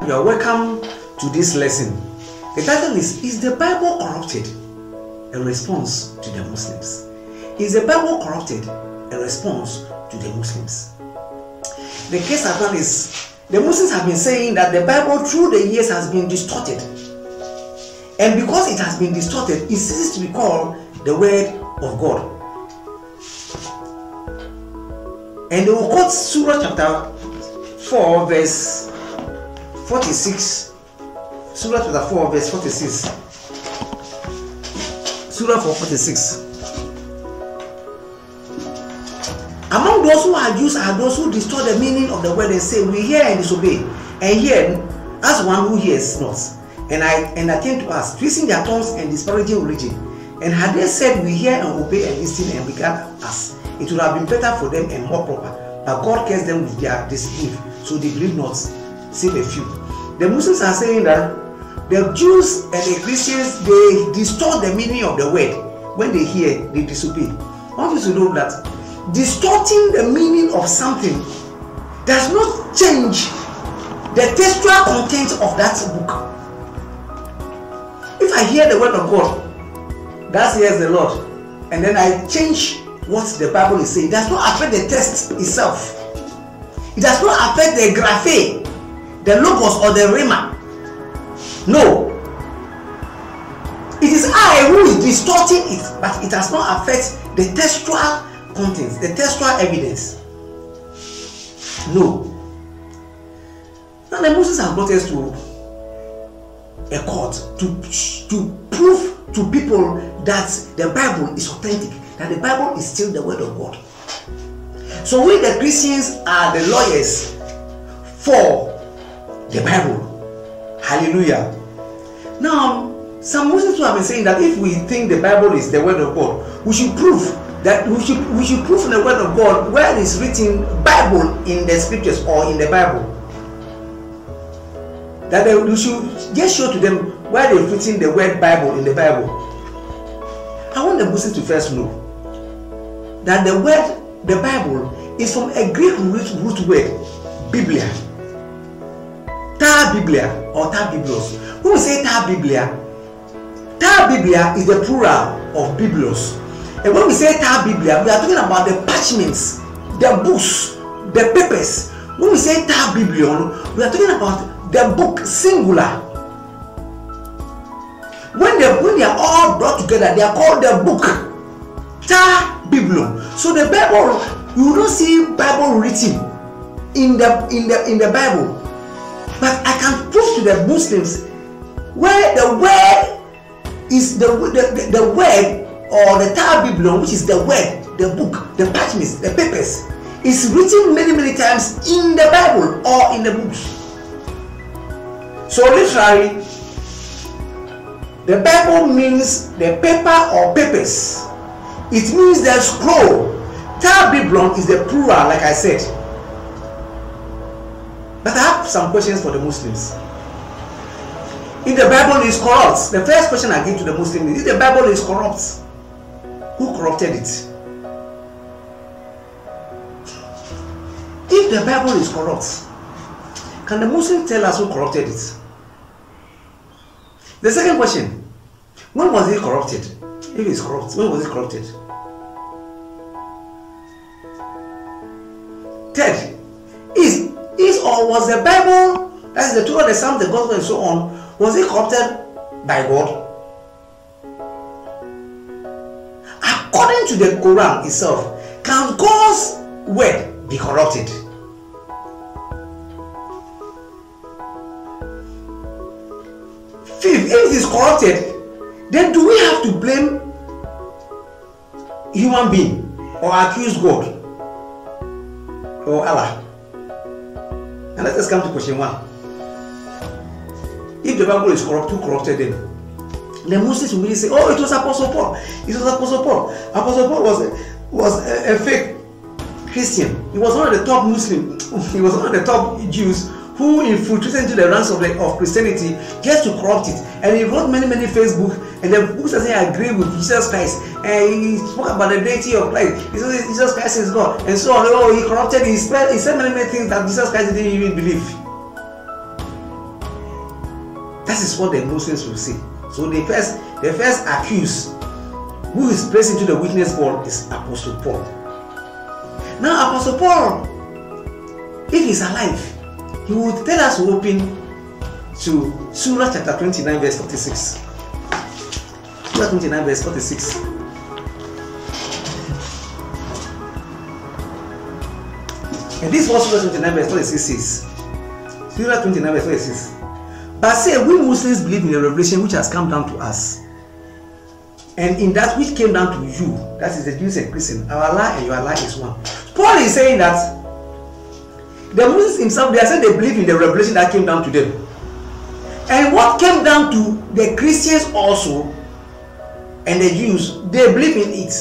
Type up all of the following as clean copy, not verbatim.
You are welcome to this lesson. The title is the Bible corrupted? A response to the Muslims. Is the Bible corrupted? A response to the Muslims. The case at hand is the Muslims have been saying that the Bible through the years has been distorted. And because it has been distorted, it ceases to be called the Word of God. And they will quote Surah chapter 4 verse 46. Surah chapter 4 verse 46. Surah 4:46. Among those who are Jews are those who distort the meaning of the word and say, we hear and disobey, and hear as one who hears not, and attend to us, twisting their tongues and disparaging religion. And had they said, we hear and obey and listen and regard us, it would have been better for them and more proper. But God cursed them with their disbelief, so they believe not, save a few. The Muslims are saying that the Jews and the Christians, they distort the meaning of the word. When they hear, they disobey. I want you to know that distorting the meaning of something does not change the textual content of that book. If I hear the word of God, that says the Lord, and then I change what the Bible is saying, it does not affect the text itself. It does not affect the graphe, the logos, or the rhema. No. It is I who is distorting it, but it does not affect the textual contents, the textual evidence. No. Now the Muslims have brought us to a court to prove to people that the Bible is authentic, that the Bible is still the word of God. So we the Christians are the lawyers for the Bible. Hallelujah. Now, some Muslims who have been saying that if we think the Bible is the word of God, we should prove that we should prove in the word of God where it is written Bible in the scriptures or in the Bible. That we should just show to them where they've written the word Bible in the Bible. I want the Muslims to first know that the word, the Bible, is from a Greek root word, Biblia. Ta Biblia or ta Biblos. When we say ta Biblia is the plural of Biblos. And when we say ta Biblia, we are talking about the parchments, the books, the papers. When we say ta Biblion, we are talking about the book singular. When they are all brought together, they are called the book ta Biblion. So the Bible, you don't see Bible written in the Bible. But I can prove to the Muslims where the word is the word or the ta Biblion, which is the word, the book, the parchments, the papers, is written many times in the Bible or in the books. So literally, the Bible means the paper or papers. It means the scroll. Ta Biblion is the plural, like I said. But I have some questions for the Muslims. If the Bible is corrupt, the first question I give to the Muslims is, if the Bible is corrupt, who corrupted it? If the Bible is corrupt, can the Muslims tell us who corrupted it? The second question, when was it corrupted? If it's corrupt, when was it corrupted? Third, is or was the Bible, that is the Torah, the Psalms, the Gospel and so on, was it corrupted by God? According to the Quran itself, can God's word be corrupted? Fifth, if it is corrupted, then do we have to blame human being or accuse God or Allah? And let us come to question 1. If the Bible is corrupt, who corrupted them? The Muslims will really say, oh, it was Apostle Paul. It was Apostle Paul. Apostle Paul was a fake Christian. He was one of the top Muslims. He was one of the top Jews who infiltrated into the ranks of Christianity just to corrupt it. And he wrote many Facebook, and the books that say I agree with Jesus Christ. And he spoke about the deity of Christ. He said Jesus Christ is God. And so on. Oh, he corrupted, he said many things that Jesus Christ didn't even believe. That is what the Muslims will say. So the first accused who is placed into the witness board is Apostle Paul. Now Apostle Paul, if he's alive, he would tell us to open to Surah chapter 29 verse 46. Surah 29 verse 46. And this is what Surah 29 verse 46 says. Surah 29 verse 46. But say, we Muslims believe in the revelation which has come down to us, and in that which came down to you, that is the Jews and Christians. Our Allah and your Allah is one. Paul is saying that the Muslims themselves, they are saying they believe in the revelation that came down to them. And what came down to the Christians also and the Jews, they believe in it.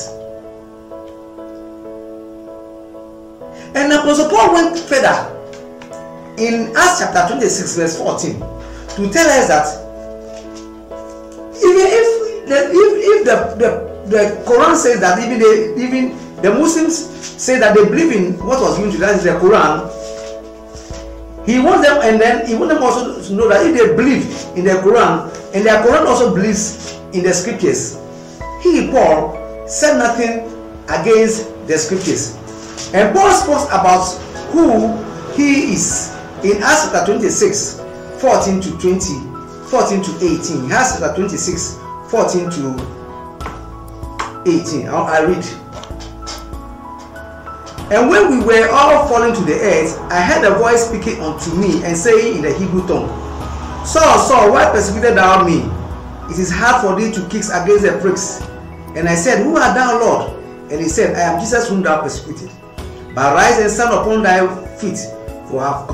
And Apostle Paul went further in Acts chapter 26 verse 14 to tell us that even if the Quran says that even the Muslims say that they believe in what was given to them, that is the Quran, he wants them, and then he wants them also to know that if they believe in the Quran, and their Quran also believes in the scriptures, he, Paul, said nothing against the scriptures. And Paul spoke about who he is in Acts chapter 26 14 to 18. Acts chapter 26 14 to 18. I read. And when we were all falling to the earth, I heard a voice speaking unto me and saying in the Hebrew tongue, Saul, Saul, why persecutest thou me? It is hard for thee to kick against the pricks. And I said, Who art thou, Lord? And he said, I am Jesus whom thou persecuted. But rise and stand upon thy feet, for I have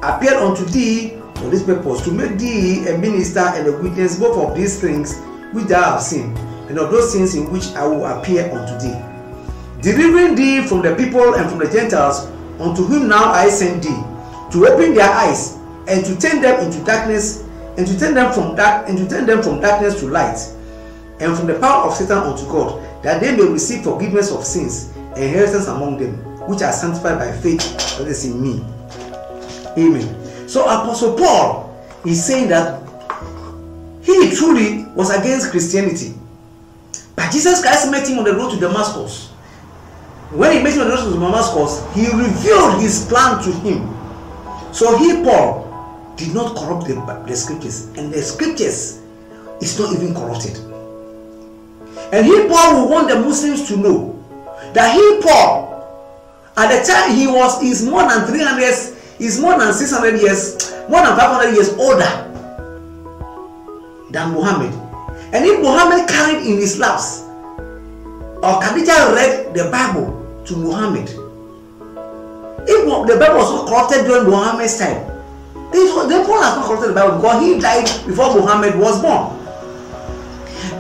appeared unto thee for this purpose, to make thee a minister and a witness both of these things which thou hast seen, and of those things in which I will appear unto thee, delivering thee from the people and from the Gentiles, unto whom now I send thee, to open their eyes, and to turn them into darkness, and to turn them from darkness to light, and from the power of Satan unto God, that they may receive forgiveness of sins and inheritance among them, which are sanctified by faith that is in me. Amen. So Apostle Paul is saying that he truly was against Christianity, but Jesus Christ met him on the road to Damascus. When he met him on the road to Damascus, he revealed his plan to him. So he, Paul, did not corrupt the scriptures, and the scriptures is not even corrupted. And he, Paul, will want the Muslims to know that he, Paul, at the time he's more than 300 years, he's more than 600 years, more than 500 years older than Muhammad. And if Muhammad carried in his laps, or Khadijah read the Bible to Muhammad, if the Bible was not corrupted during Muhammad's time, then Paul has not corrupted the Bible because he died before Muhammad was born.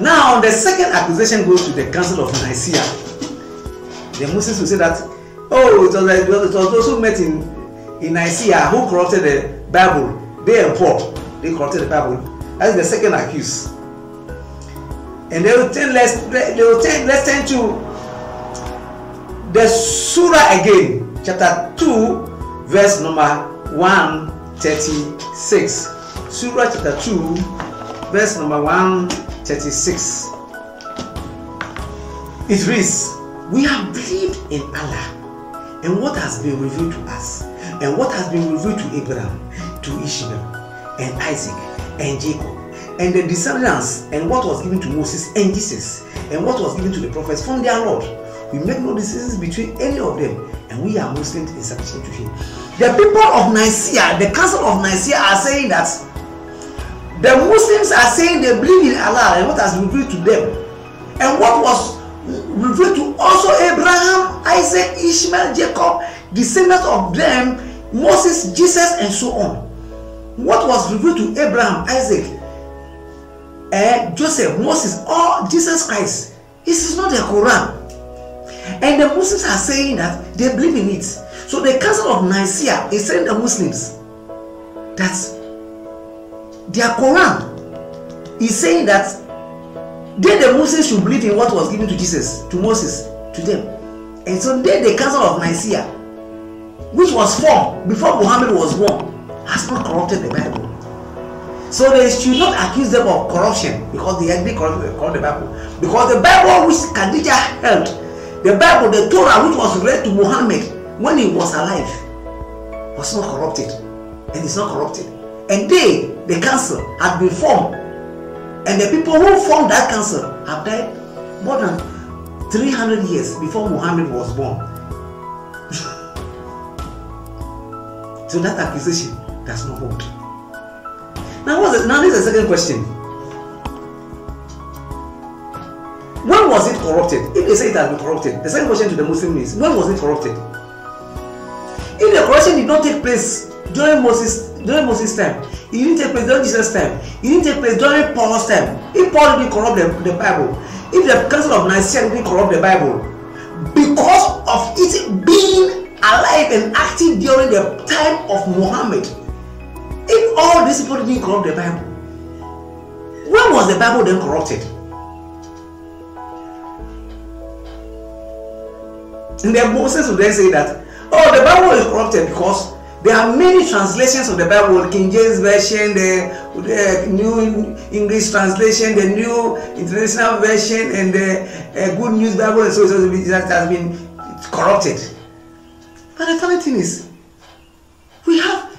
Now, the second accusation goes to the Council of Nicaea. The Muslims will say that, oh, it was those who met in Nicaea who corrupted the Bible. They and Paul, they corrupted the Bible. That is the second accuse. And let's turn to the Surah again, chapter 2, verse number 136. Surah chapter 2, verse number 136. It reads, we have believed in Allah and what has been revealed to us, and what has been revealed to Abraham, to Ishmael, and Isaac, and Jacob, and the descendants, and what was given to Moses and Jesus, and what was given to the prophets from their Lord. We make no decisions between any of them, and we are Muslims in submission to him. The people of Nicaea, the Council of Nicaea, are saying that the Muslims are saying they believe in Allah and what has been revealed to them, and what was revealed to also Abraham, Isaac, Ishmael, Jacob, descendants of them, Moses, Jesus, and so on. What was revealed to Abraham, Isaac, Joseph, Moses, or Jesus Christ, this is not the Quran. And the Muslims are saying that they believe in it. So the Council of Nicaea is saying the Muslims that their Quran is saying that the Muslims should believe in what was given to Jesus, to Moses, to them. And so the Council of Nicaea, which was formed before Muhammad was born, has not corrupted the Bible. So they should not accuse them of corruption because they agree corrupt the Bible. Because the Bible which Khadijah held, the Bible, the Torah which was read to Muhammad when he was alive, was not corrupted. And it's not corrupted. And they, the council, had been formed. And the people who formed that council have died more than 300 years before Muhammad was born. So that accusation does not hold. Now this is the second question. When was it corrupted? If they say it has been corrupted, the second question to the Muslim is, when was it corrupted? If the corruption did not take place during Moses' time, it didn't take place during Jesus' time, it didn't take place during Paul's time. If Paul didn't corrupt the Bible, if the Council of Nicaea didn't corrupt the Bible, because of it being alive and active during the time of Muhammad, if all these people didn't corrupt the Bible, when was the Bible then corrupted? And then Moses would then say that, oh, the Bible is corrupted because there are many translations of the Bible, King James Version, the New English Translation, the New International Version, and the Good News Bible, and so that has been corrupted. But the funny thing is, we have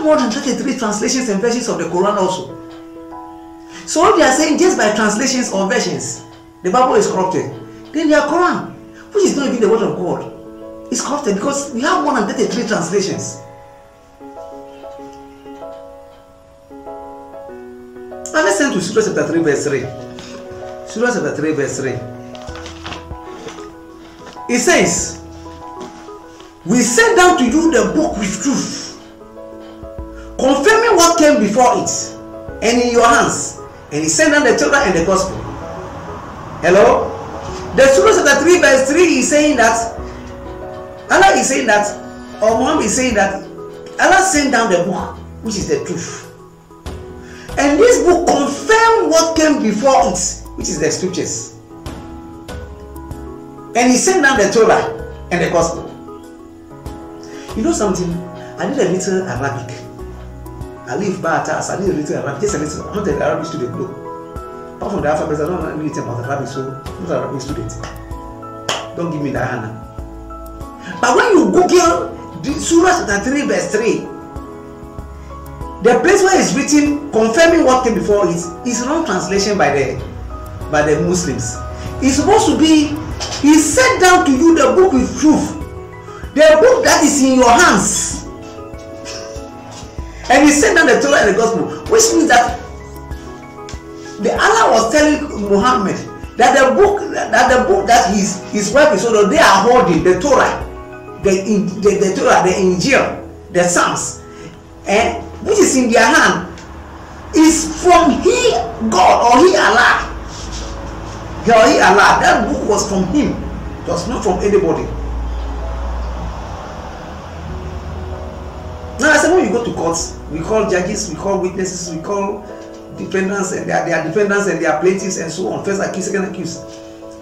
more than 33 translations and versions of the Quran also. So if they are saying just by translations or versions, the Bible is corrupted, then their Quran, which is not even the word of God, is corrupted because we have more than 33 translations. Now let's turn to Surah chapter 3 verse 3. Surah chapter 3 verse 3. It says, we sent down to you the book with truth, confirming what came before it, and in your hands. And he sent down the Torah and the Gospel. Hello? The Surah chapter 3 verse 3 is saying that Allah is saying that, or Muhammad is saying that Allah sent down the book, which is the truth. And this book confirmed what came before it, which is the scriptures. And he sent down the Torah and the Gospel. You know something? I did a little Arabic. I live by Atas, I did a little Arabic, just a little. I'm not an Arabic student, no. Apart from the alphabet, I don't know anything about Arabic, so I'm not an Arabic student. Don't give me that hand. But when you Google the Surah 3 verse 3, the place where it's written confirming what came before it is wrong translation by the Muslims. It's supposed to be, he sent down to you the book with truth, the book that is in your hands, and he sent down the Torah and the Gospel, which means that the Allah was telling Muhammad that the book that his wife is holding, they are holding the Torah, the Torah, the Injil, the Psalms, and which is in their hand, is from He God or He Allah. He Allah. That book was from Him. It was not from anybody. Now I said, when you go to courts, we call judges, we call witnesses, we call defendants, and they are defendants and they are plaintiffs and so on, first accused, second accused,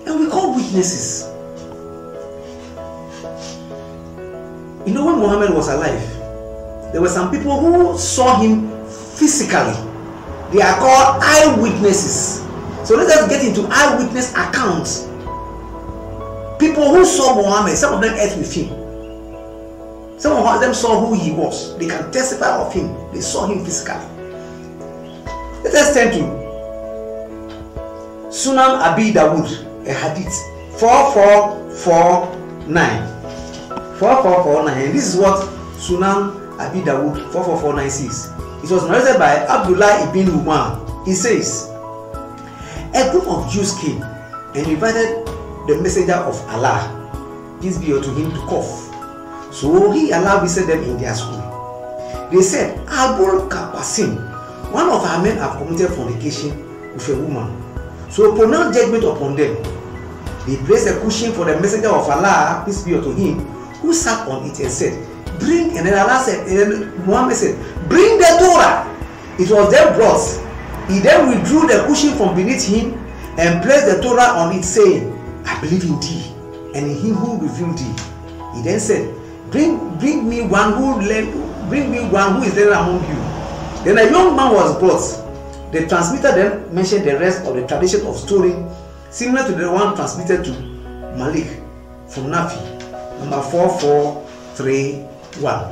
and we call witnesses. You know, when Muhammad was alive, there were some people who saw him physically. They are called eyewitnesses. So let us get into eyewitness accounts. People who saw Muhammad, some of them ate with him. Some of them saw who he was. They can testify of him. They saw him physically. Let us turn to Sunan Abi Dawud, a hadith 4449. 4449. And this is what Sunan Abi Dawud 4449 says. It was narrated by Abdullah ibn Umar. He says, a group of Jews came and invited the messenger of Allah, peace be unto him, to cough. So he allowed visit them in their school. They said, Abul Qasim, one of our men have committed fornication with a woman. So pronounce judgment upon them. They placed a cushion for the messenger of Allah, peace be unto him, who sat on it and said, bring, and then Allah said, and then Muhammad said, bring the Torah. It was then brought. He then withdrew the cushion from beneath him and placed the Torah on it, saying, I believe in thee and in him who revealed thee. He then said, bring me one who is there among you. Then a young man was brought. The transmitter then mentioned the rest of the tradition of story, similar to the one transmitted to Malik from Nafi, number 4431.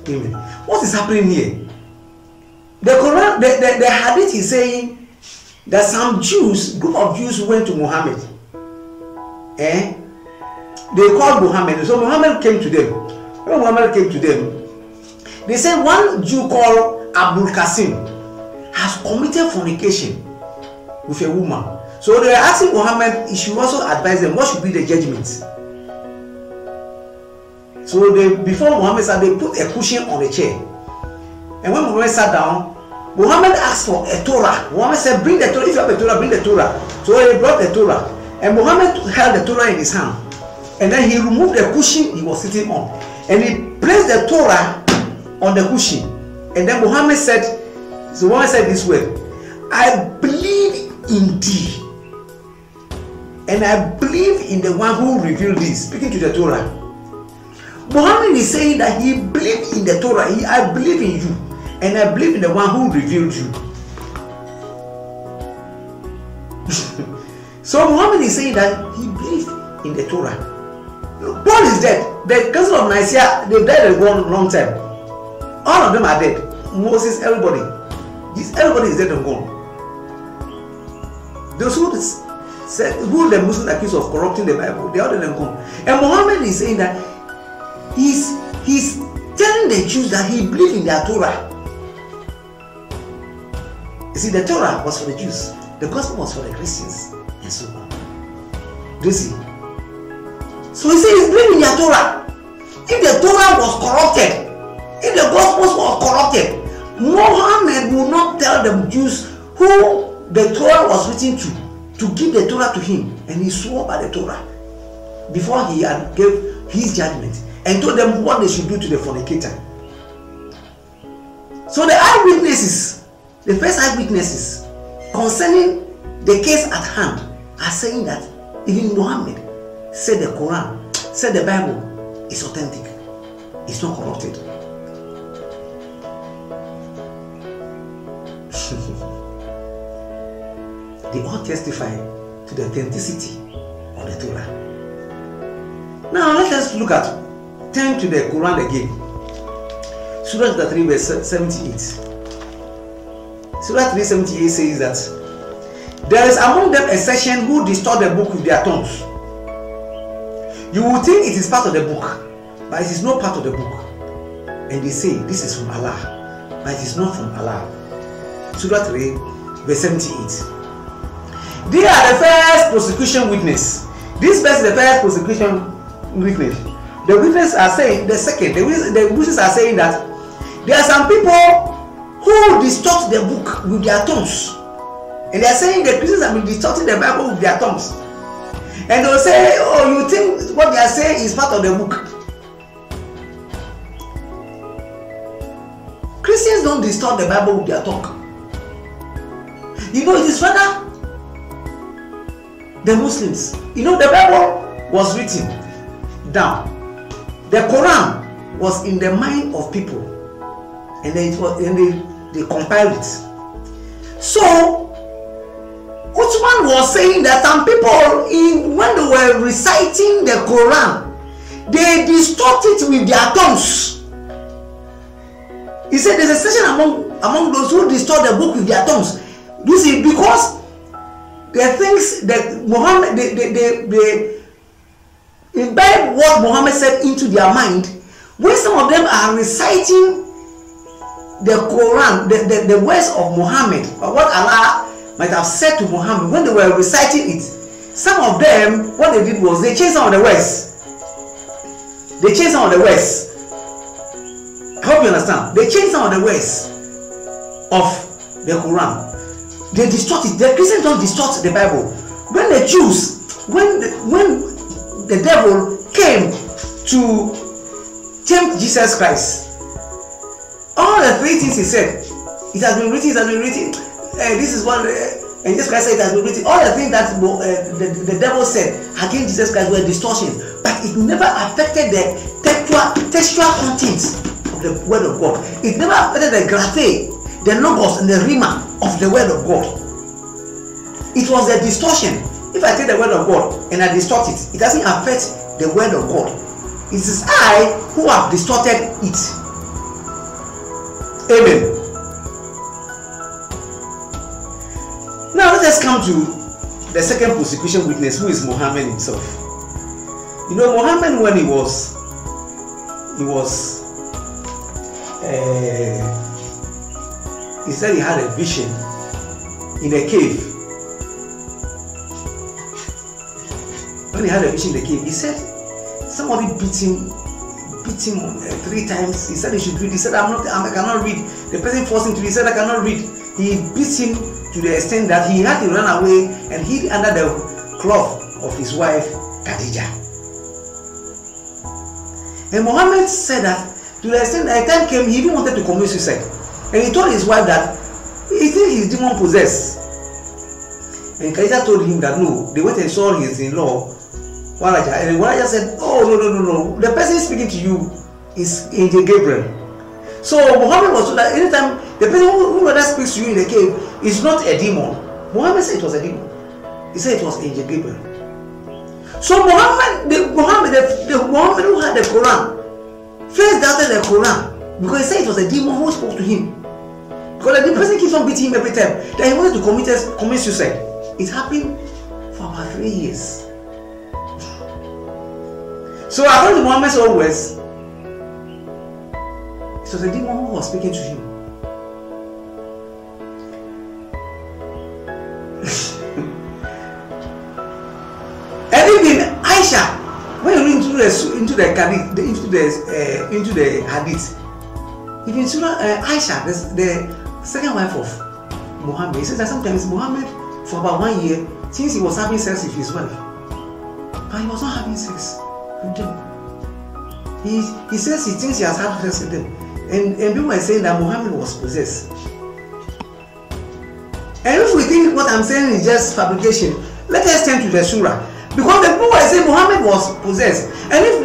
Amen. What is happening here? The Quran, the Hadith is saying that some Jews, group of Jews went to Muhammad. They called Muhammad. So Muhammad came to them. When Muhammad came to them, they said one Jew called Abdul Qasim has committed fornication with a woman. So they were asking Muhammad, he should also advise them what should be the judgment. So before Muhammad sat, they put a cushion on the chair. And when Muhammad sat down, Muhammad asked for a Torah. Muhammad said, bring the Torah. If you have a Torah, bring the Torah. So he brought the Torah. And Muhammad held the Torah in his hand. And then he removed the cushion he was sitting on. And he placed the Torah on the cushion. And then Muhammad said this word, I believe in thee. And I believe in the one who revealed this, speaking to the Torah. Muhammad is saying that he believed in the Torah. I believe in you. And I believe in the one who revealed you. So Muhammad is saying that he believes in the Torah. Paul is dead. The Council of Nicaea, they died a long time. All of them are dead. Moses, everybody. Everybody is dead and gone. Those who the Muslims accused of corrupting the Bible, they are dead and gone. And Muhammad is saying that he's telling the Jews that he believes in their Torah. You see, the Torah was for the Jews, the gospel was for the Christians, and so on. Do you see? So he says he's believing in their Torah. If the Torah was corrupted, if the gospel was corrupted, Muhammad will not tell the Jews who the Torah was written to give the Torah to him. And he swore by the Torah before he had gave his judgment and told them what they should do to the fornicator. So the eyewitnesses, the first eyewitnesses concerning the case at hand are saying that even Muhammad said the Quran, said the Bible is authentic, it's not corrupted. They all testify to the authenticity of the Torah. Now let us look at, turn to the Quran again. Surah 3 verse 78. Surah 378 says that there is among them a section who distort the book with their tongues. You will think it is part of the book, but it is not part of the book. And they say this is from Allah, but it is not from Allah. Surah 3 verse 78. They are the first prosecution witness. This person is the first prosecution witness. The witnesses are saying, the witnesses are saying that there are some people who distort the book with their tongues. And they are saying the Christians have been distorting the Bible with their tongues. And they will say, oh, you think what they are saying is part of the book. Christians don't distort the Bible with their tongue. You know, it is rather the Muslims. You know, the Bible was written down. The Quran was in the mind of people, and then they compiled it. So Uthman was saying that some people, when they were reciting the Quran, they distort it with their tongues. He said there's a section among those who distort the book with their tongues. You see, because the things that Muhammad, they imbibe what Muhammad said into their mind. When some of them are reciting the Quran, the words of Muhammad, or what Allah might have said to Muhammad, when they were reciting it, some of them, what they did was they changed some of the words. They changed some of the words. I hope you understand. They changed some of the words of the Quran. They distort it. The Christians don't distort the Bible. When the Jews, when the devil came to tempt Jesus Christ, all the three things he said, it has been written, this is what, and Jesus Christ said it has been written. All the things that the devil said against Jesus Christ were distortions, but it never affected the textual content of of the word of God. It never affected the graphe, the logos, and the rima of the word of God. It was a distortion. If I take the word of God and I distort it, it doesn't affect the word of God. It is I who have distorted it. Amen. Now let us come to the second prosecution witness, who is Muhammad himself. You know, Muhammad, when he said he had a vision in a cave. When he had a vision in the cave, he said somebody beat him 3 times. He said he should read. He said, I cannot read. The person forced him to. He said, I cannot read. He beat him to the extent that he had to run away and hid under the cloth of his wife Khadijah. And Muhammad said that to the extent that a time came, he even wanted to commit suicide. And he told his wife that he thinks he's demon possessed. And Khadijah told him that no, they went and saw his in-law, Waraja. And Waraja said, oh, no. The person speaking to you is Angel Gabriel. So Muhammad was told that anytime the person who speaks to you in the cave is not a demon. Muhammad said it was a demon. He said it was Angel Gabriel. So Muhammad who had the Quran first doubted the Quran because he said it was a demon who spoke to him. Because the person keeps on beating him every time that he wanted to commit suicide. It happened for about 3 years. So according to Muhammad's own words, it was a demon who was speaking to him. And even Aisha, when you read into the hadith, even Surah Aisha, the second wife of Muhammad, he says that sometimes Muhammad, for about 1 year, since he was having sex with his wife, but he was not having sex with them. He says he thinks he has had sex with them, and people are saying that Muhammad was possessed. And if we think what I'm saying is just fabrication, let us turn to the surah. Because the people are saying Muhammad was possessed. And if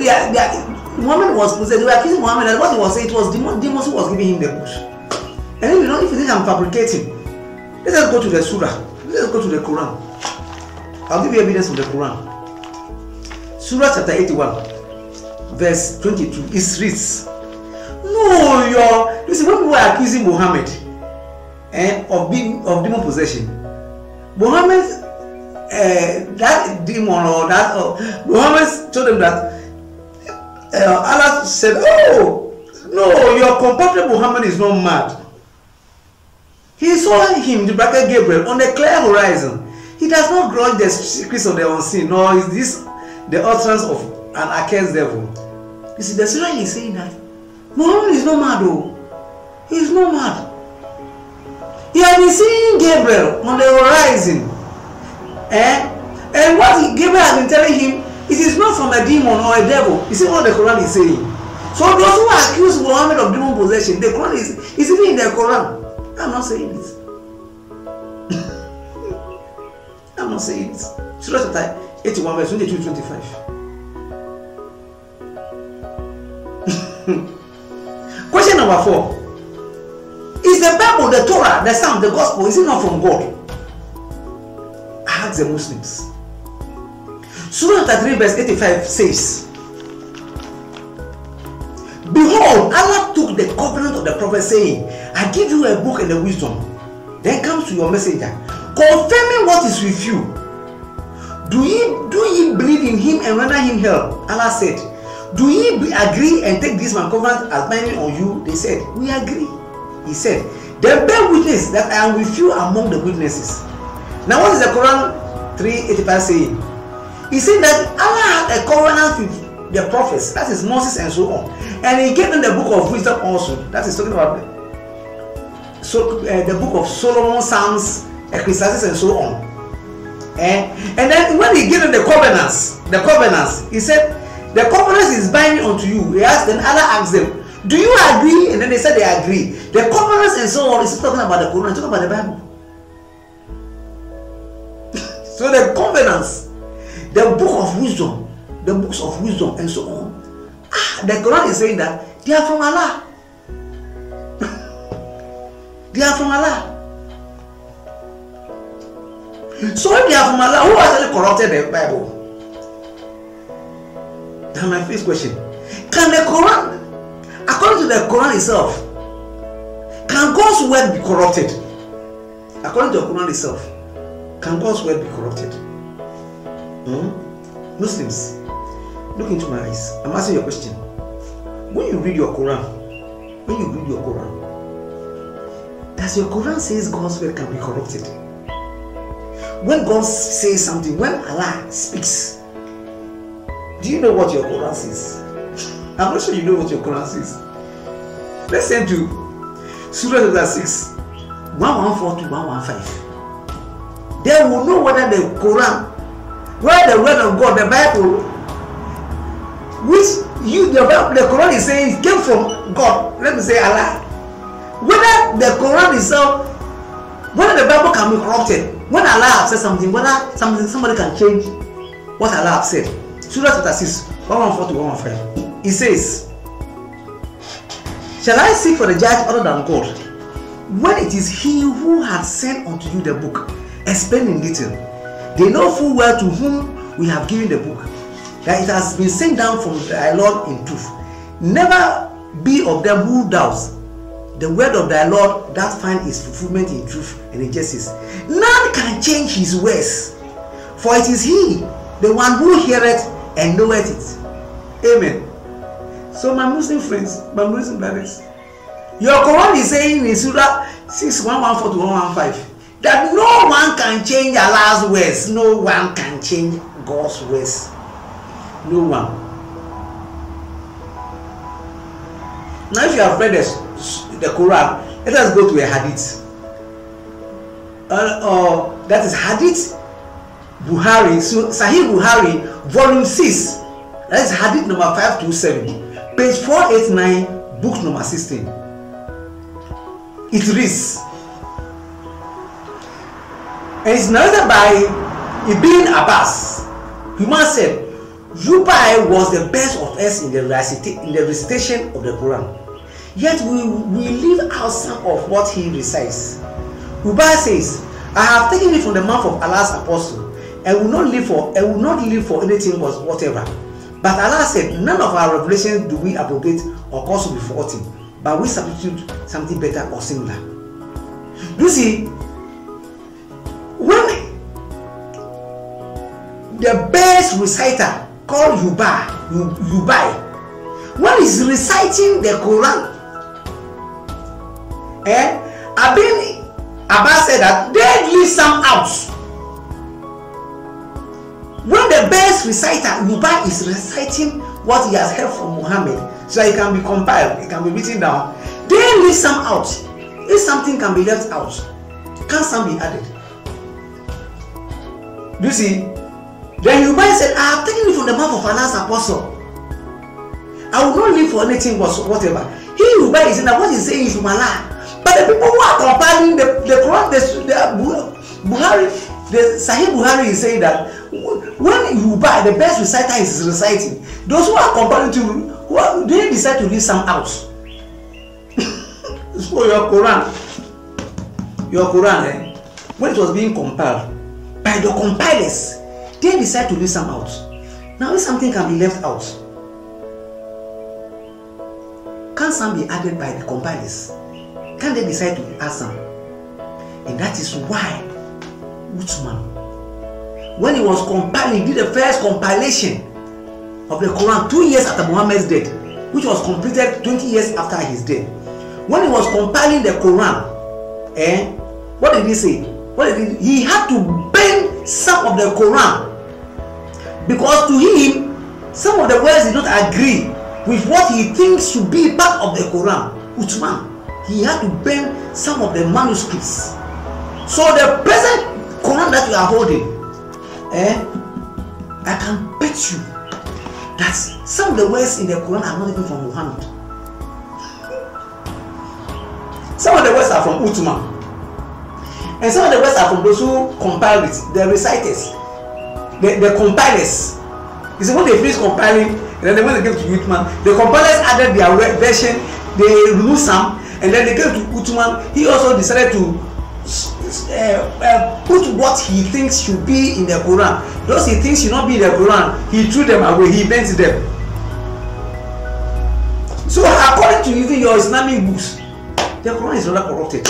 Muhammad was possessed, they were accusing Muhammad that what he was saying, it was demons who was giving him the books. And if you think I'm fabricating, let us go to the surah. Let us go to the Quran. I'll give you evidence from the Quran. Surah chapter 81, verse 22. It reads, you see, when we were accusing Muhammad of demon possession, Muhammad that demon Muhammad told them that Allah said, oh no, your compatriot Muhammad is not mad. He saw him, the bracket Gabriel, on a clear horizon. He does not grudge the secrets of the unseen, nor is this the utterance of an accursed devil. You see, the surah is saying that Muhammad is not mad though. He is not mad. He had been seeing Gabriel on the horizon. And what Gabriel has been telling him, it is not from a demon or a devil. You see what the Quran is saying. So those who accuse Muhammad of demon possession, the Quran is even in the Quran. I'm not saying this. I'm not saying this. Surah chapter 81, verse 22-25. Question number 4. Is the Bible, the Torah, the Psalm, the Gospel, is it not from God? I ask the Muslims. Surah chapter 3, verse 85 says, behold, Allah took the covenant of the prophet, saying, I give you a book and a wisdom. Then comes to your messenger, confirming what is with you. Do ye believe in him and render him help? Allah said, do ye agree and take this man covenant as binding on you? They said, we agree. He said, then bear witness that I am with you among the witnesses. Now what is the Quran 3:85 saying? He said that Allah had a covenant with the prophets, that is Moses and so on, and he gave them the book of wisdom also, that is talking about the book of Solomon, Psalms, Ecclesiastes and so on. And then when he gave them the covenants, he said the covenant is binding unto you. He asked, then Allah asked them, do you agree? And then they said they agree. The covenants and so on is talking about the Quran, talking about the Bible. So the covenants, the book of wisdom, the books of wisdom and so on, the Quran is saying that they are from Allah. They are from Allah. So if they are from Allah, who actually corrupted the Bible? That's my first question. Can the Quran, according to the Quran itself, can God's word be corrupted? According to the Quran itself, can God's word be corrupted? Muslims, look into my eyes. I'm asking you a question. When you read your Quran, does your Quran says God's word can be corrupted? When God says something, when Allah speaks, do you know what your Quran says? I'm not sure you know what your Quran says. Let's turn to Surah chapter 6, 114 to 115. They will know whether the Quran, whether the word of God, the Bible, which the Quran is saying it came from God, let me say Allah. Whether the Quran itself, whether the Bible can be corrupted, when Allah has said something, whether somebody can change what Allah has said. Surah chapter 6, 114 to 115. It says, shall I seek for the judge other than God, when it is he who has sent unto you the book, explained in detail? They know full well to whom we have given the book, that it has been sent down from thy Lord in truth. Never be of them who doubts the word of thy Lord, that find his fulfillment in truth and in justice. None can change his words, for it is he, the one who heareth and knoweth it. Amen. So my Muslim friends, my Muslim brothers, your Quran is saying in Surah 6, 114 to 115 that no one can change Allah's words. No one can change God's words. No one. Now if you have read the Quran, let us go to a hadith. That is Hadith Buhari, Sahih Buhari, volume 6. That is Hadith number 527, page 489, book number 16. It reads, and it's narrated by Ibn Abbas. Human said, Rubai was the best of us in the recitation of the Quran. Yet we leave out some of what he recites. Rubai says, I have taken it from the mouth of Allah's apostle, and will not live for anything whatever. But Allah said, none of our revelations do we abrogate or cause to be forgotten, but we substitute something better or similar. You see, when the best reciter called Yubai, when he's reciting the Quran, Ibn Abbas said that they leave some out. When the best reciter, Yubai, is reciting what he has heard from Muhammad, so it can be compiled, it can be written down, they leave some out. If something can be left out, can some be added? You see, then Yubai said, I have taken it from the mouth of Allah's apostle. I will not live for anything whatever. He Yubai is saying that what he's saying is from Allah. But the people who are compiling the Quran, the Buhari, the Sahih Buhari is saying that when Yubai, the best reciter, is reciting, those who are compiling they decide to leave some out. So your Quran, when it was being compiled by the compilers, they decide to leave some out. Now if something can be left out, can some be added by the compilers? Can they decide to add some? And that is why Uthman, when he was compiling, he did the first compilation of the Quran 2 years after Muhammad's death, which was completed 20 years after his death. When he was compiling the Quran, what did he say? He had to burn some of the Quran, because to him some of the words did not agree with what he thinks should be part of the Quran. Uthman, he had to burn some of the manuscripts. So the present Quran that you are holding, I can bet you that some of the words in the Quran are not even from Muhammad. Some of the words are from Uthman, and some of the words are from those who compiled it, the reciters, the compilers. You see, when they finished compiling, and then when they came to Uthman, the compilers added their version, they removed some, and then they came to Uthman. He also decided to put what he thinks should be in the Quran. Those he thinks should not be in the Quran, he threw them away, he bent them. So according to even your Islamic books, the Quran is rather corrupted.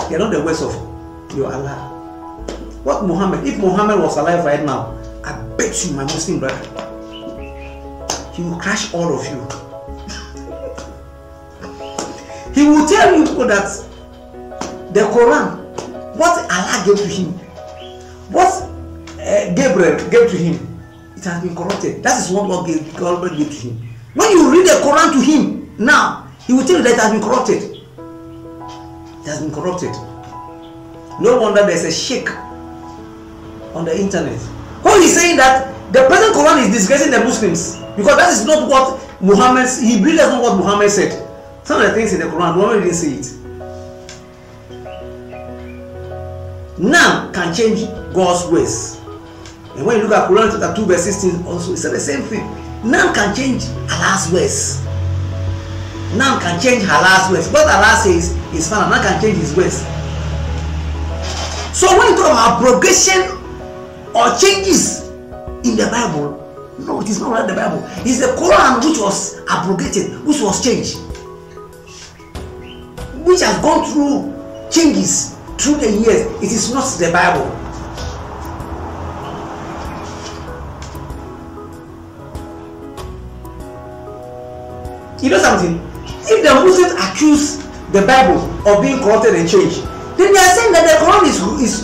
They are not the words of your Allah. What Muhammad, if Muhammad was alive right now, I bet you, my Muslim brother, he will crush all of you. He will tell you that the Quran, what Allah gave to him, what Gabriel gave to him, it has been corrupted. That is what God gave to him. When you read the Quran to him now, he will tell you that it has been corrupted. It has been corrupted. No wonder there's a sheikh on the internet who is saying that the present Quran is disgracing the Muslims, because that is not what Muhammad, he believes that's not what Muhammad said. Some of the things in the Quran, Muhammad didn't say it. None can change God's ways. And when you look at Quran chapter 2 verse 16 also, it said the same thing. None can change Allah's ways. None can change Allah's ways. What Allah says is final. None can change his ways. So when you talk about abrogation or changes in the Bible, no, it is not like the Bible. It's the Quran which was abrogated, which was changed, which has gone through changes through the years. It is not the Bible. You know something? If the Muslims accuse the Bible of being corrupted and changed, then they are saying that the Quran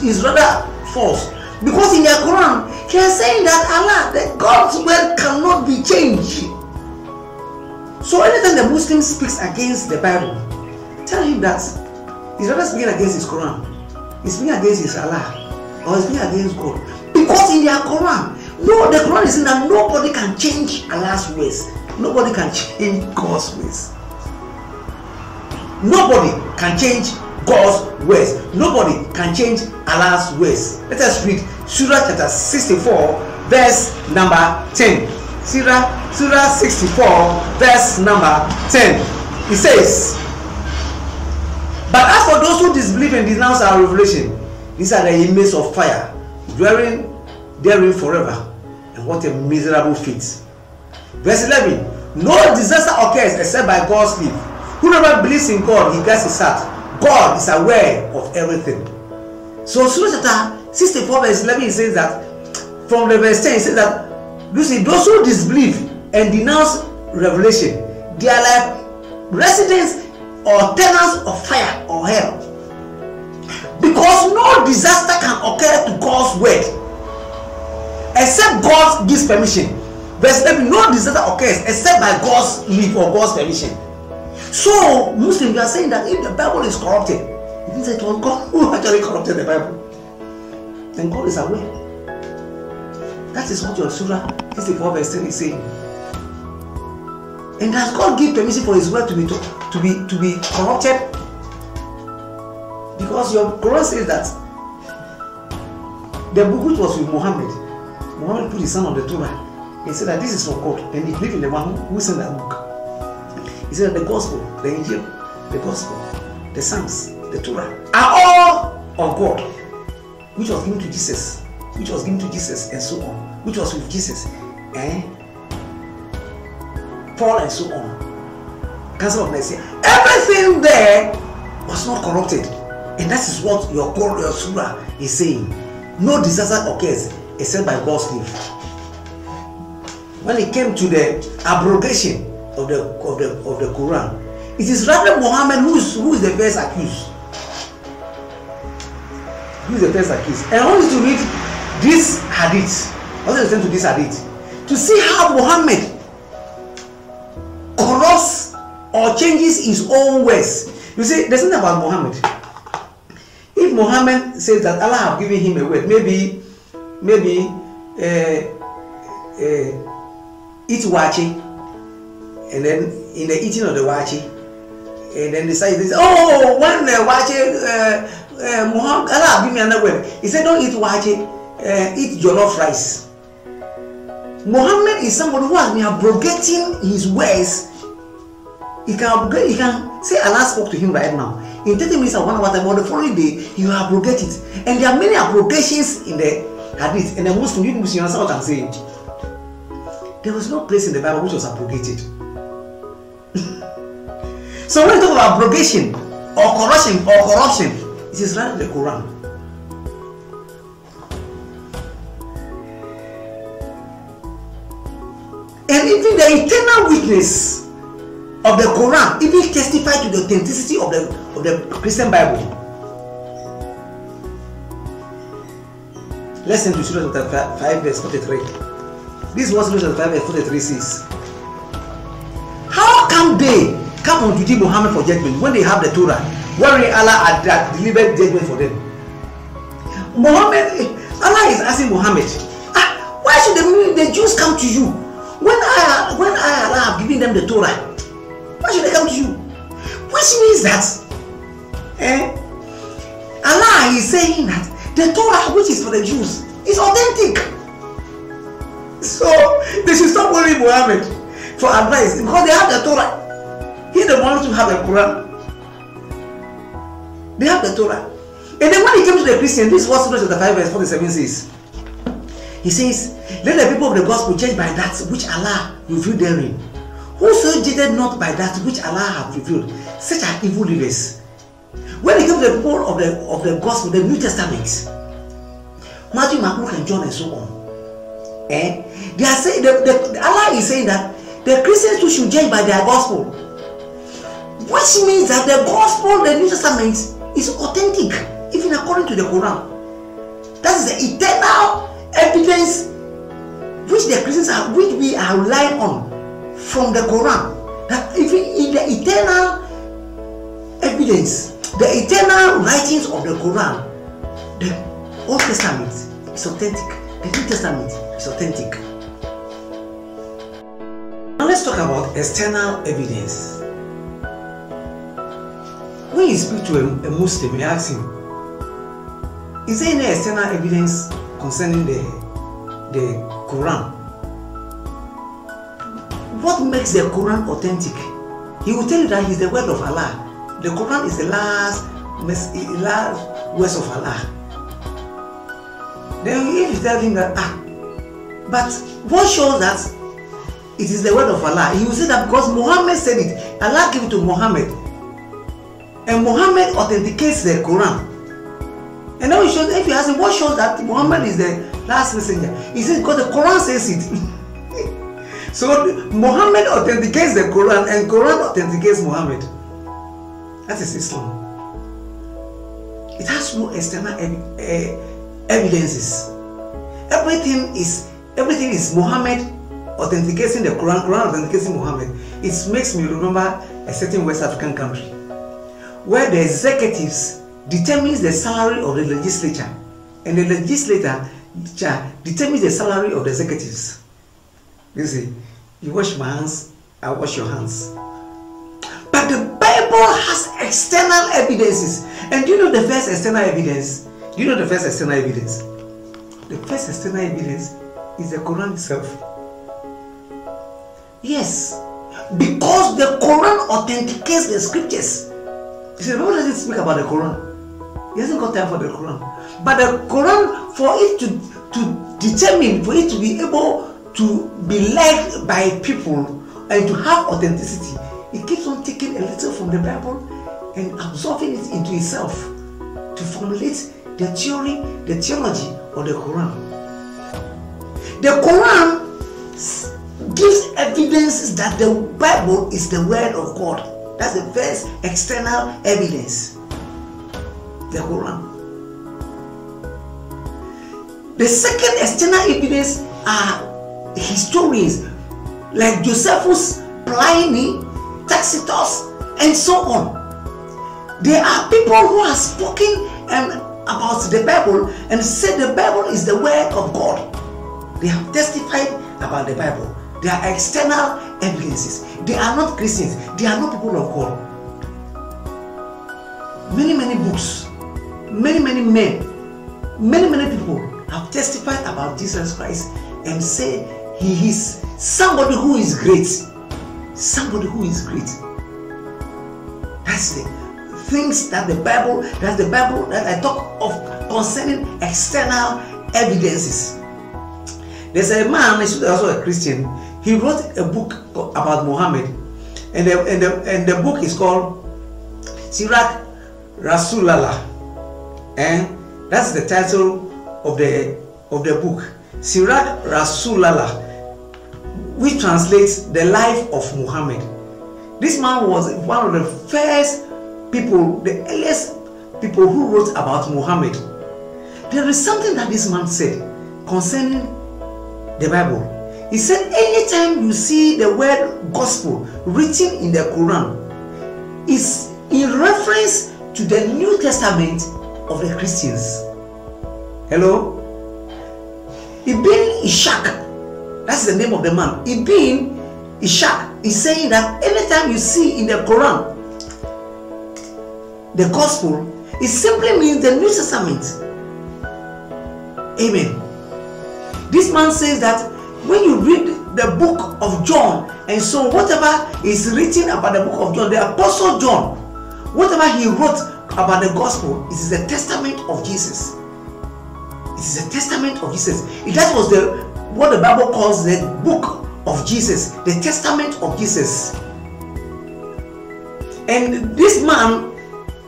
is rather false. Because in the Quran, they are saying that Allah, that God's word cannot be changed. So anytime the Muslim speaks against the Bible, tell him that he's rather speaking against his Quran. He's speaking against his Allah, or he's speaking against God. Because in their Quran, no, the Quran is saying that nobody can change Allah's ways. Nobody can change God's ways. Nobody can change God's ways. Nobody can change Allah's ways. Let us read Surah chapter 64, verse number 10. Surah 64, verse number 10. It says, "But as for those who disbelieve and denounce our revelation, these are the inmates of fire, dwelling therein forever. And what a miserable fate." Verse 11, "No disaster occurs except by God's leave. Whoever believes in God, he guards his heart. God is aware of everything." So Surah chapter 64 verse 11, it says that, from the verse 10, it says that, you see, those who disbelieve and denounce revelation, they are like residents or tenants of fire or hell. Because no disaster can occur to God's word except God gives permission. Verse 11, no disaster occurs except by God's leave or God's permission. So Muslims are saying that if the Bible is corrupted, it means it was God who actually corrupted the Bible. And God is aware. That is what your Surah 64 verse 10 is saying. And does God give permission for his word to be corrupted? Because your Quran says that the book which was with Muhammad put his son on the Torah. He said that this is from God, and he believed in the one who sent that book. He said that the gospel, the Injil, the gospel, the Psalms, the Torah are all of God, which was given to Jesus, and so on, which was with Jesus, Paul, and so on. Council of Nicaea. Everything there was not corrupted, and that is what your Surah is saying. No disaster occurs except by God's leave. When it came to the abrogation of the Quran, it is rather Muhammad who is the first accused. Who is the first accused? And I want you to read this hadith. I want you to listen to this hadith to see how Muhammad corrupts or changes his own ways. You see, there's something about Muhammad. If Muhammad says that Allah have given him a word, maybe eat wachi, and then in the eating of the wachi, and then decide this. Oh, when the wachi, Muhammad, Allah give me another word. He said, "Don't eat wachi, eat jollof rice." Muhammad is somebody who has been abrogating his ways. He can say Allah spoke to him right now, in 30 minutes or 1 hour time, or the following day, he will abrogate it. And there are many abrogations in the hadith. And the Muslim, you understand what I'm saying? There was no place in the Bible which was abrogated. So when you talk about abrogation or corruption, it is right in the Quran. And even the eternal witness of the Quran even testify to the authenticity of the Christian Bible. Listen to Surah 5 verse 43. This was Surah 5 verse 43 says, how come they come unto thee, Muhammad, for judgment when they have the Torah, wherein Allah had delivered judgment for them? Allah is asking Muhammad, why should the Jews come to you when Allah have given them the Torah? Why should they come to you? Which means that Allah is saying that the Torah, which is for the Jews, is authentic. So they should stop worrying Muhammad for advice because they have the Torah. He's the one who have the Quran. They have the Torah. And then when it comes to the Christian, this is what Surah 5 verse 47 says. He says, let the people of the gospel judge by that which Allah revealed therein. Whoso judged not by that which Allah hath revealed, such are evil leaders. When it comes to the people of the gospel, the New Testament, Matthew, Mark, Luke, and John, and so on, they are saying Allah is saying that the Christians too should judge by their gospel, which means that the gospel, the New Testament, is authentic, even according to the Quran. That is the eternal evidence which the Christians are, which we are relying on from the Quran. That even in the eternal evidence, the eternal writings of the Quran, the Old Testament is authentic, the New Testament is authentic. Now let's talk about external evidence. When you speak to a Muslim, you ask him, is there any external evidence concerning the Quran? What makes the Quran authentic? He will tell you that it's the word of Allah. The Quran is the last words of Allah. Then if you tell him that, but what shows that it is the word of Allah? He will say that because Muhammad said it, Allah gave it to Muhammad. And Muhammad authenticates the Quran. And now if you ask him what shows that Muhammad is the last messenger, he says because the Quran says it. So Muhammad authenticates the Quran and Quran authenticates Muhammad. That is Islam. It has no external evidences. Everything is Muhammad authenticating the Quran, Quran authenticating Muhammad. It makes me remember a certain West African country where the executives determines the salary of the legislature, and the legislature determines the salary of the executives. You see, you wash my hands, I wash your hands. But the Bible has external evidences. And do you know the first external evidence? Do you know the first external evidence? The first external evidence is the Quran itself. Yes, because the Quran authenticates the scriptures. You see, the Bible doesn't speak about the Quran. He hasn't got time for the Quran. But the Quran, for it to determine, for it to be able to be led by people and to have authenticity, it keeps on taking a little from the Bible and absorbing it into itself to formulate the theory, the theology of the Quran. The Quran gives evidences that the Bible is the word of God. That's the first external evidence. The Quran. The second external evidence are historians like Josephus, Pliny, Tacitus, and so on. There are people who have spoken about the Bible and said the Bible is the word of God. They have testified about the Bible. They are external evidences. They are not Christians. They are not people of God. Many books, many men, many people have testified about Jesus Christ and say he is somebody who is great. Somebody who is great. That's the things that the Bible that I talk of concerning external evidences. There's a man, he's also a Christian. He wrote a book about Muhammad, and the book is called Sirat Rasulallah, and that's the title of the book, Sirat Rasulallah, which translates the life of Muhammad. This man was one of the first people, the earliest people who wrote about Muhammad. There is something that this man said concerning the Bible. He said, anytime you see the word gospel written in the Quran, it's in reference to the New Testament of the Christians. Hello? Ibn Ishaq, that's the name of the man. Ibn Ishaq is saying that anytime you see in the Quran the gospel, it simply means the New Testament. Amen. This man says that when you read the book of John, and so whatever is written about the book of John, the Apostle John, whatever he wrote about the gospel, it is a testament of Jesus. It is a testament of Jesus. That was what the Bible calls the book of Jesus, the testament of Jesus. And this man,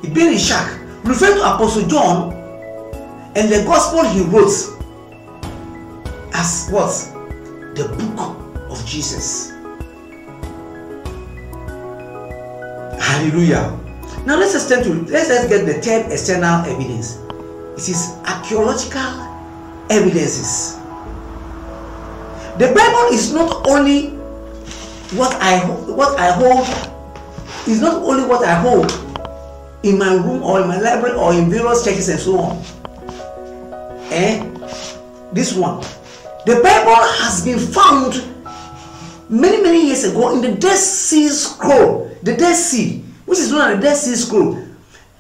Ibn Ishaq, referred to Apostle John and the gospel he wrote as what? The book of Jesus. Hallelujah. Now let's get the third external evidence. It is archaeological evidences. The Bible is not only what I hold, is not only what I hold in my room or in my library or in various churches and so on. This one. The Bible has been found many years ago in the Dead Sea Scroll. The Dead Sea, which is known as the Dead Sea Scroll.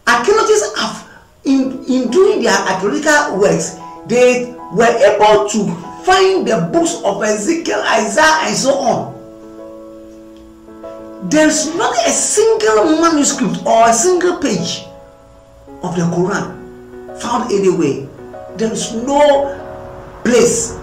Archaeologists have, in doing their archaeological works, they were able to find the books of Ezekiel, Isaiah, and so on. There's not a single manuscript or a single page of the Quran found anywhere. There is no place.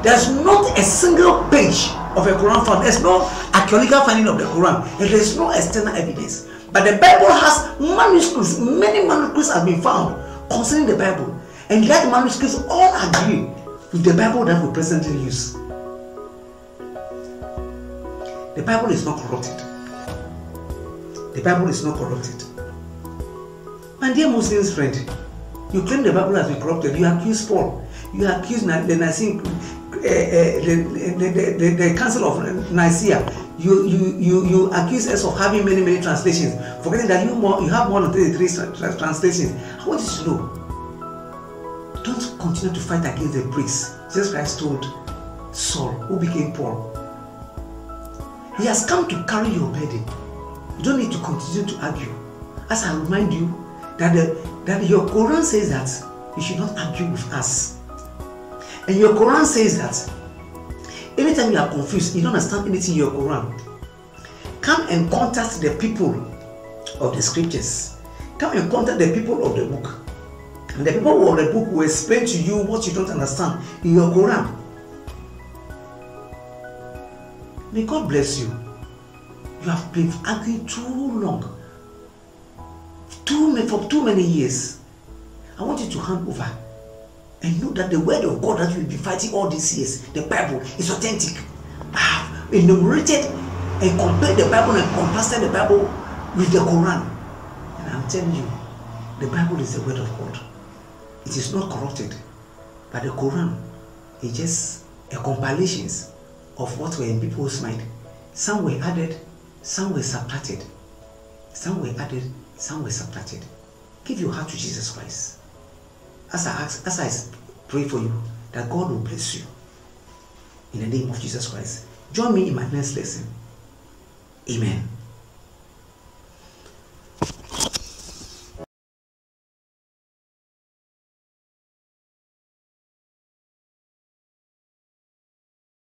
There's not a single page of a Quran found. There's no archaeological finding of the Quran. And there's no external evidence. But the Bible has manuscripts. Many manuscripts have been found concerning the Bible. And that manuscripts all agree with the Bible that we presently use. The Bible is not corrupted. The Bible is not corrupted. My dear Muslims friend, you claim the Bible has been corrupted. You accuse Paul. You accuse the Nicene, the Council of Nicaea. You accuse us of having many translations, forgetting that you have more than 33 translations. I want you to know, don't continue to fight against the priests. Jesus Christ told Saul, who became Paul, he has come to carry your burden. You don't need to continue to argue. As I remind you that your Quran says that you should not argue with us. And your Quran says that anytime you are confused, you don't understand anything in your Quran, come and contact the people of the scriptures. Come and contact the people of the book. And the people of the book will explain to you what you don't understand in your Quran. May God bless you. You have been arguing too long, for too many years. I want you to hand over and know that the word of God that you've been fighting all these years, the Bible, is authentic. I have enumerated and compared the Bible and contrasted the Bible with the Quran. And I'm telling you, the Bible is the word of God. It is not corrupted. But the Quran is just a compilation of what were in people's mind. Some were added, some were subtracted. Some were added, some were subtracted. Give your heart to Jesus Christ. As I pray for you, that God will bless you. In the name of Jesus Christ. Join me in my next lesson. Amen.